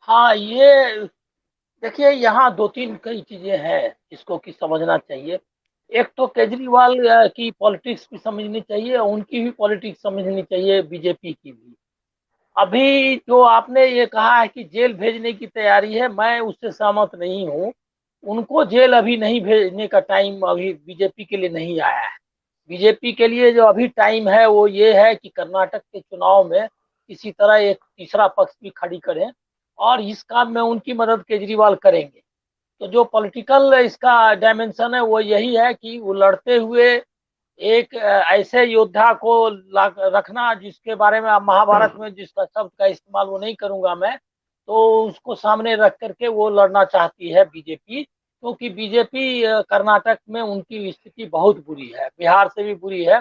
हाँ, ये देखिए, यहाँ 2-3 कई चीज़ें हैं जिसको कि समझना चाहिए। एक तो केजरीवाल की पॉलिटिक्स भी समझनी चाहिए, उनकी भी पॉलिटिक्स समझनी चाहिए, बीजेपी की भी। अभी जो आपने ये कहा है कि जेल भेजने की तैयारी है, मैं उससे सहमत नहीं हूँ। उनको जेल अभी नहीं भेजने का टाइम अभी बीजेपी के लिए नहीं आया है। बीजेपी के लिए जो अभी टाइम है वो ये है कि कर्नाटक के चुनाव में किसी तरह एक तीसरा पक्ष भी खड़ी करें, और इस काम में उनकी मदद केजरीवाल करेंगे। तो जो पॉलिटिकल इसका डायमेंशन है वो यही है कि वो लड़ते हुए एक ऐसे योद्धा को रखना जिसके बारे में आप महाभारत में जिसका शब्द का इस्तेमाल वो नहीं करूंगा मैं, तो उसको सामने रख करके वो लड़ना चाहती है बीजेपी, क्योंकि बीजेपी कर्नाटक में उनकी स्थिति बहुत बुरी है, बिहार से भी बुरी है,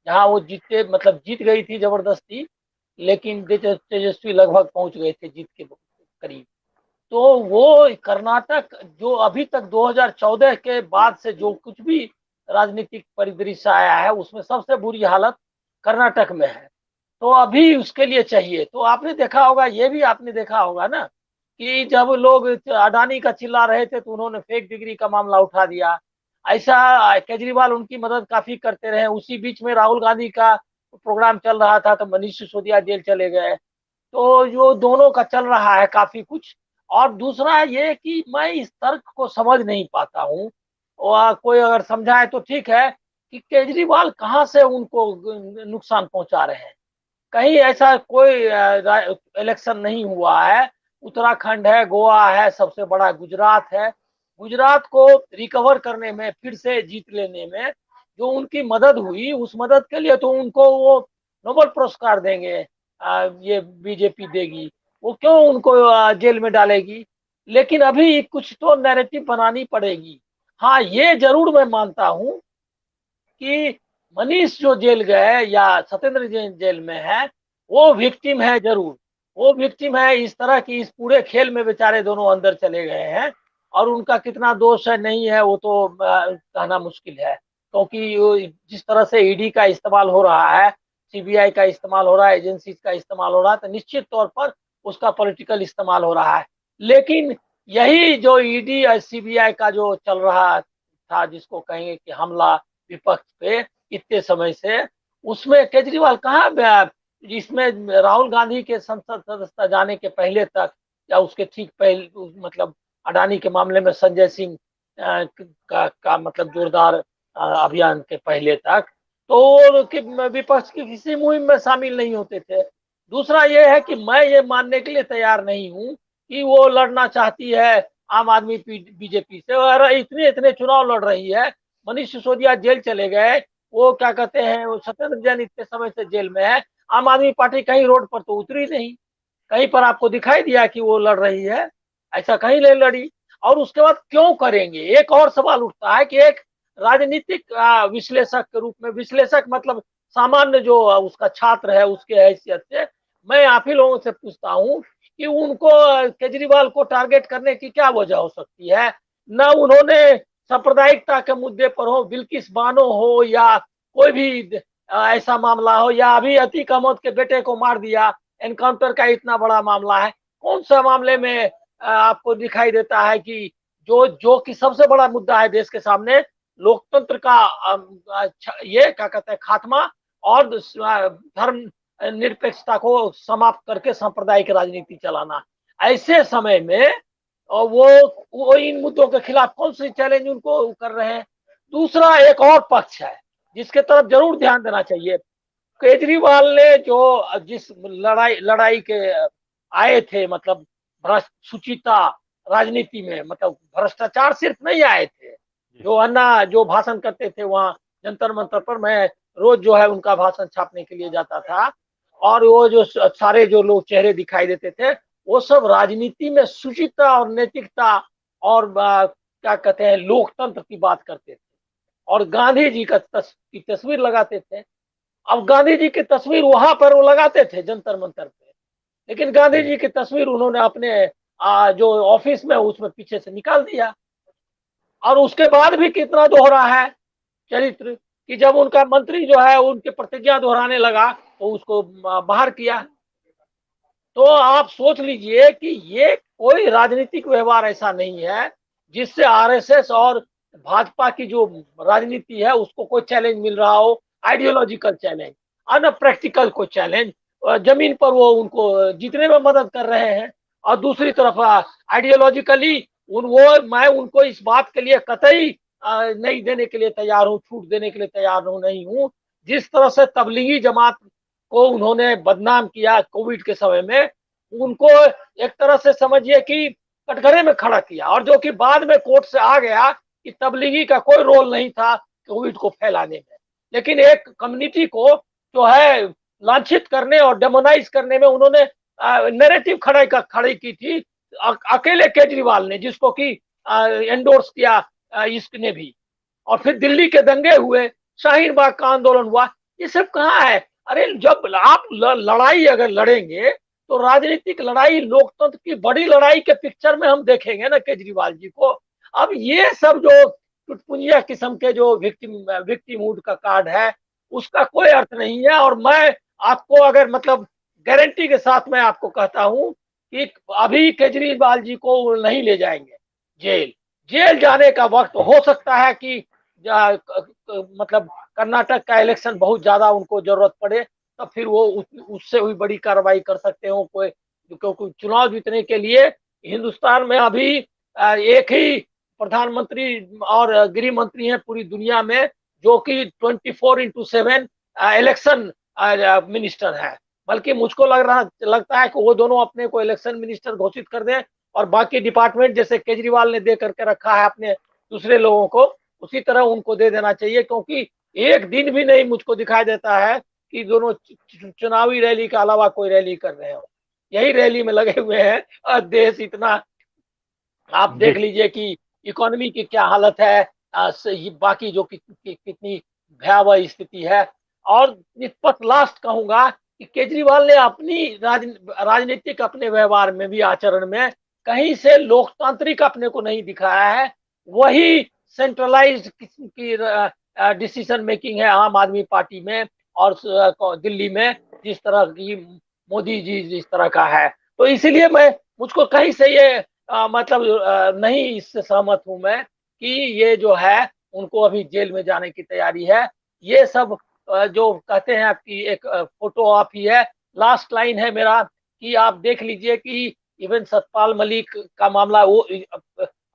जहां वो जीते मतलब जीत गई थी जबरदस्ती, लेकिन तेजस्वी लगभग पहुंच गए थे जीत के करीब। तो वो कर्नाटक जो अभी तक 2014 के बाद से जो कुछ भी राजनीतिक परिदृश्य आया है उसमें सबसे बुरी हालत कर्नाटक में है। तो अभी उसके लिए चाहिए, तो आपने देखा होगा, ये भी आपने देखा होगा ना कि जब लोग अडानी का चिल्ला रहे थे तो उन्होंने फेक डिग्री का मामला उठा दिया। ऐसा केजरीवाल उनकी मदद काफी करते रहे। उसी बीच में राहुल गांधी का प्रोग्राम चल रहा था तो मनीष सिसोदिया जेल चले गए। तो जो दोनों का चल रहा है काफी कुछ। और दूसरा ये कि मैं इस तर्क को समझ नहीं पाता हूँ, और कोई अगर समझाए तो ठीक है, कि केजरीवाल कहाँ से उनको नुकसान पहुंचा रहे हैं। कहीं ऐसा कोई इलेक्शन नहीं हुआ है। उत्तराखंड है, गोवा है, सबसे बड़ा गुजरात है। गुजरात को रिकवर करने में, फिर से जीत लेने में जो उनकी मदद हुई, उस मदद के लिए तो उनको वो नोबेल पुरस्कार देंगे, ये बीजेपी देगी। वो क्यों उनको जेल में डालेगी। लेकिन अभी कुछ तो नैरेटिव बनानी पड़ेगी। हाँ, ये जरूर मैं मानता हूँ कि मनीष जो जेल गए या सत्येंद्र जैन जेल में है, वो विक्टिम है जरूर। वो विक्टिम है इस तरह की, इस पूरे खेल में बेचारे दोनों अंदर चले गए हैं। और उनका कितना दोष है नहीं है वो तो कहना मुश्किल है, क्योंकि जिस तरह से ईडी का इस्तेमाल हो रहा है, सीबीआई का इस्तेमाल हो रहा है, एजेंसी का इस्तेमाल हो रहा है, तो निश्चित तौर पर उसका पॉलिटिकल इस्तेमाल हो रहा है। लेकिन यही जो ईडी और सीबीआई का जो चल रहा था, जिसको कहेंगे कि हमला विपक्ष पे इतने समय से, उसमें केजरीवाल कहाँ जिसमें राहुल गांधी के संसद सदस्यता जाने के पहले तक, या उसके ठीक पहले, मतलब अडानी के मामले में संजय सिंह का मतलब जोरदार अभियान के पहले तक, तो विपक्ष की किसी मुहिम में शामिल नहीं होते थे। दूसरा ये है कि मैं ये मानने के लिए तैयार नहीं हूँ कि वो लड़ना चाहती है आम आदमी बीजेपी से, और इतने इतने चुनाव लड़ रही है। मनीष सिसोदिया जेल चले गए, वो क्या कहते हैं, वो सत्येंद्र जैन इतने समय से जेल में है। आम आदमी पार्टी कहीं रोड पर तो उतरी नहीं, कहीं पर आपको दिखाई दिया कि वो लड़ रही है। ऐसा कहीं नहीं लड़ी। और उसके बाद क्यों करेंगे, एक और सवाल उठता है कि एक राजनीतिक विश्लेषक के रूप में, विश्लेषक मतलब सामान्य जो उसका छात्र है उसके हैसियत से, मैं आप ही लोगों से पूछता हूँ कि उनको केजरीवाल को टारगेट करने की क्या वजह हो सकती है। न उन्होंने सांप्रदायिकता के मुद्दे पर हो, बिल्किस बानो हो, या कोई भी ऐसा मामला हो, या अभी अतीक अहमद के बेटे को मार दिया, एनकाउंटर का इतना बड़ा मामला है, कौन सा मामले में आपको दिखाई देता है कि जो जो कि सबसे बड़ा मुद्दा है देश के सामने, लोकतंत्र का ये क्या कहते हैं खात्मा, और धर्म निरपेक्षता को समाप्त करके सांप्रदायिक राजनीति चलाना, ऐसे समय में और वो इन मुद्दों के खिलाफ कौन सी चैलेंज उनको कर रहे हैं। दूसरा एक और पक्ष है जिसके तरफ जरूर ध्यान देना चाहिए। केजरीवाल ने जो जिस लड़ाई लड़ाई के आए थे, मतलब भ्रष्ट सुचिता राजनीति में, मतलब भ्रष्टाचार सिर्फ नहीं आए थे। जी। जो अन्ना जो भाषण करते थे वहां जंतर मंतर पर, मैं रोज जो है उनका भाषण छापने के लिए जाता था, और वो जो सारे जो लोग चेहरे दिखाई देते थे, वो सब राजनीति में सुचिता और नैतिकता और क्या कहते हैं लोकतंत्र की बात करते थे, और गांधी जी का की तस्वीर लगाते थे। अब गांधी जी की तस्वीर वहां पर वो लगाते थे जंतर मंतर पे, लेकिन गांधी जी। जी की तस्वीर उन्होंने अपने जो ऑफिस में उसमें पीछे से निकाल दिया। और उसके बाद भी कितना दोहरा है चरित्र, कि जब उनका मंत्री जो है उनके प्रतिज्ञा दोहराने लगा तो उसको बाहर किया। तो आप सोच लीजिए कि ये कोई राजनीतिक व्यवहार ऐसा नहीं है जिससे आरएसएस और भाजपा की जो राजनीति है उसको कोई चैलेंज मिल रहा हो, आइडियोलॉजिकल चैलेंज, अन प्रैक्टिकल को चैलेंज। जमीन पर वो उनको जीतने में मदद कर रहे हैं, और दूसरी तरफ आइडियोलॉजिकली उन वो मैं उनको इस बात के लिए कतई नहीं देने के लिए तैयार हूँ, छूट देने के लिए तैयार हूँ नहीं हूँ। जिस तरह से तबलीगी जमात को उन्होंने बदनाम किया कोविड के समय में, उनको एक तरह से समझिए कि कटघरे में खड़ा किया, और जो कि बाद में कोर्ट से आ गया कि तबलीगी का कोई रोल नहीं था कोविड को फैलाने में, लेकिन एक कम्युनिटी को जो है लांछित करने और डेमोनाइज करने में उन्होंने नैरेटिव खड़ी की थी अकेले केजरीवाल ने, जिसको कि एंडोर्स किया इसने भी। और फिर दिल्ली के दंगे हुए, शाहीन बाग का आंदोलन हुआ, ये सब कहाँ है? अरे जब आप लड़ाई अगर लड़ेंगे तो राजनीतिक लड़ाई लोकतंत्र की बड़ी लड़ाई के पिक्चर में हम देखेंगे ना केजरीवाल जी को। अब ये सब जो टुटपुंजिया किस्म के जो विक्टिमहुड का कार्ड है उसका कोई अर्थ नहीं है। और मैं आपको अगर मतलब गारंटी के साथ मैं आपको कहता हूं कि अभी केजरीवाल जी को नहीं ले जाएंगे जेल। जेल जाने का वक्त हो सकता है कि मतलब कर्नाटक का इलेक्शन बहुत ज्यादा उनको जरूरत पड़े, तो फिर वो उससे भी बड़ी कार्रवाई कर सकते हो कोई, क्योंकि चुनाव जीतने के लिए हिंदुस्तान में अभी एक ही प्रधानमंत्री और गृह मंत्री हैं पूरी दुनिया में, जो कि 24/7 इलेक्शन मिनिस्टर है। बल्कि मुझको लगता है कि वो दोनों अपने को इलेक्शन मिनिस्टर घोषित कर दें, और बाकी डिपार्टमेंट जैसे केजरीवाल ने दे करके रखा है अपने दूसरे लोगों को, उसी तरह उनको दे देना चाहिए। क्योंकि एक दिन भी नहीं मुझको दिखाई देता है कि दोनों चुनावी रैली के अलावा कोई रैली कर रहे हो, यही रैली में लगे हुए हैं। और देश इतना, आप जी। देख लीजिए कि इकोनॉमी की क्या हालत है, बाकी जो कितनी भयावह स्थिति है। और इस पर लास्ट कहूंगा कि केजरीवाल ने अपनी राजनीतिक अपने व्यवहार में भी, आचरण में कहीं से लोकतांत्रिक अपने को नहीं दिखाया है। वही सेंट्रलाइज्ड किस्म की डिसीजन मेकिंग है आम आदमी पार्टी में और दिल्ली में, जिस तरह की मोदी जी जिस तरह का है। तो इसीलिए मैं, मुझको कहीं से ये मतलब नहीं इससे सहमत हूं मैं कि ये जो है उनको अभी जेल में जाने की तैयारी है। ये सब जो कहते हैं आपकी एक फोटो ऑप ही है। लास्ट लाइन है मेरा कि आप देख लीजिए कि इवन सतपाल मलिक का मामला, वो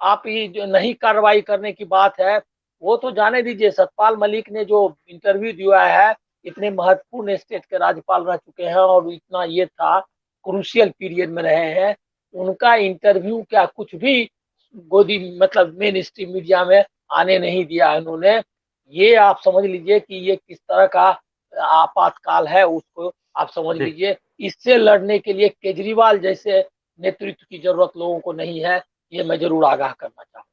आप ही जो नहीं कार्रवाई करने की बात है, वो तो जाने दीजिए। सतपाल मलिक ने जो इंटरव्यू दिया है, इतने महत्वपूर्ण स्टेट के राज्यपाल रह चुके हैं और इतना ये था क्रूशियल पीरियड में रहे हैं, उनका इंटरव्यू क्या कुछ भी गोदी मतलब मेन स्ट्रीम मीडिया में आने नहीं दिया उन्होंने। ये आप समझ लीजिए कि ये किस तरह का आपातकाल है, उसको आप समझ जी। लीजिए। इससे लड़ने के लिए केजरीवाल जैसे नेतृत्व की जरूरत लोगों को नहीं है, ये मैं जरूर आगाह करना चाहूँ।